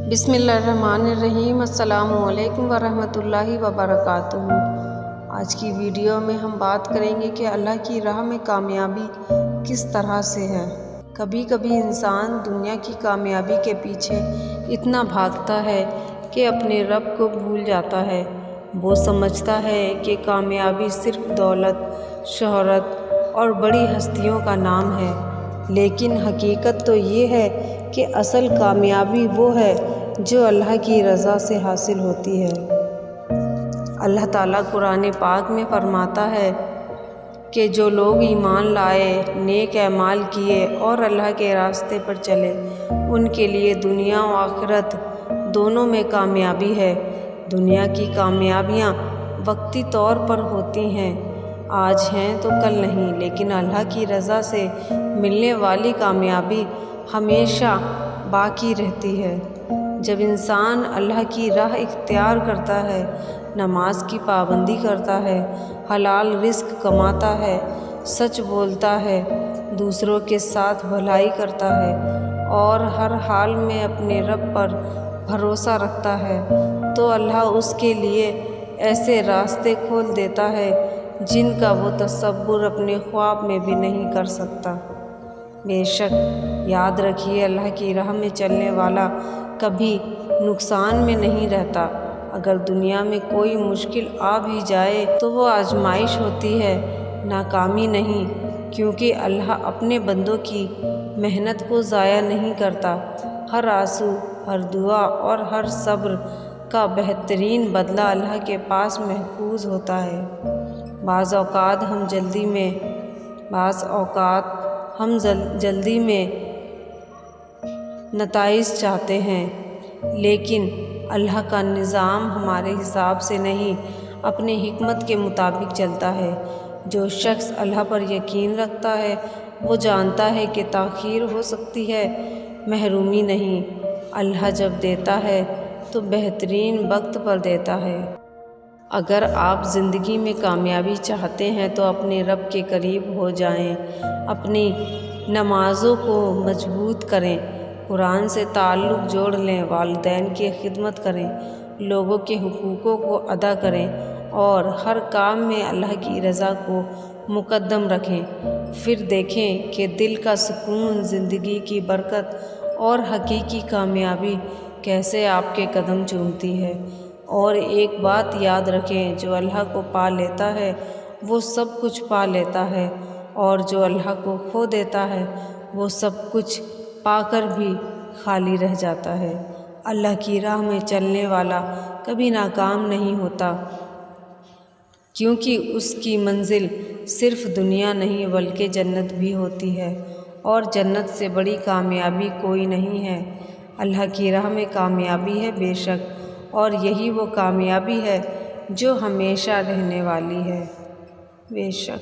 बिस्मिल्लाहिर्रहमानिर्रहीम। अस्सलामु अलैकुम वरहमतुल्लाहि वबरकातुहू। आज की वीडियो में हम बात करेंगे कि अल्लाह की राह में कामयाबी किस तरह से है। कभी कभी इंसान दुनिया की कामयाबी के पीछे इतना भागता है कि अपने रब को भूल जाता है। वो समझता है कि कामयाबी सिर्फ दौलत, शोहरत और बड़ी हस्तियों का नाम है, लेकिन हकीकत तो ये है कि असल कामयाबी वो है जो अल्लाह की रज़ा से हासिल होती है। अल्लाह ताला कुरान पाक में फरमाता है कि जो लोग ईमान लाए, नेक अमाल किए और अल्लाह के रास्ते पर चले, उनके लिए दुनिया और आखिरत दोनों में कामयाबी है। दुनिया की कामयाबियाँ वक्ती तौर पर होती हैं, आज हैं तो कल नहीं, लेकिन अल्लाह की रज़ा से मिलने वाली कामयाबी हमेशा बाकी रहती है। जब इंसान अल्लाह की राह इख्तियार करता है, नमाज की पाबंदी करता है, हलाल रिस्क कमाता है, सच बोलता है, दूसरों के साथ भलाई करता है और हर हाल में अपने रब पर भरोसा रखता है, तो अल्लाह उसके लिए ऐसे रास्ते खोल देता है जिनका वो तसव्वुर अपने ख्वाब में भी नहीं कर सकता। बेशक याद रखिए, अल्लाह की राह में चलने वाला कभी नुकसान में नहीं रहता। अगर दुनिया में कोई मुश्किल आ भी जाए तो वो आजमाइश होती है, नाकामी नहीं, क्योंकि अल्लाह अपने बंदों की मेहनत को ज़ाया नहीं करता। हर आंसू, हर दुआ और हर सब्र का बेहतरीन बदला अल्लाह के पास महफूज होता है। बाज़ औक़ात हम जल्दी में नताइज चाहते हैं, लेकिन अल्लाह का निज़ाम हमारे हिसाब से नहीं, अपने हिकमत के मुताबिक चलता है। जो शख्स अल्लाह पर यकीन रखता है वो जानता है कि ताख़ीर हो सकती है, महरूमी नहीं। अल्लाह जब देता है तो बेहतरीन वक्त पर देता है। अगर आप ज़िंदगी में कामयाबी चाहते हैं तो अपने रब के करीब हो जाएं, अपनी नमाज़ों को मजबूत करें, कुरान से ताल्लुक़ जोड़ लें, वालिदैन की खिदमत करें, लोगों के हुकूक़ों को अदा करें और हर काम में अल्लाह की रज़ा को मुक़द्दम रखें। फिर देखें कि दिल का सुकून, ज़िंदगी की बरकत और हकीकी कामयाबी कैसे आपके कदम चूमती है। और एक बात याद रखें, जो अल्लाह को पा लेता है वो सब कुछ पा लेता है, और जो अल्लाह को खो देता है वो सब कुछ पाकर भी खाली रह जाता है। अल्लाह की राह में चलने वाला कभी नाकाम नहीं होता, क्योंकि उसकी मंजिल सिर्फ़ दुनिया नहीं बल्कि जन्नत भी होती है, और जन्नत से बड़ी कामयाबी कोई नहीं है। अल्लाह की राह में कामयाबी है बेशक, और यही वो कामयाबी है जो हमेशा रहने वाली है बेशक।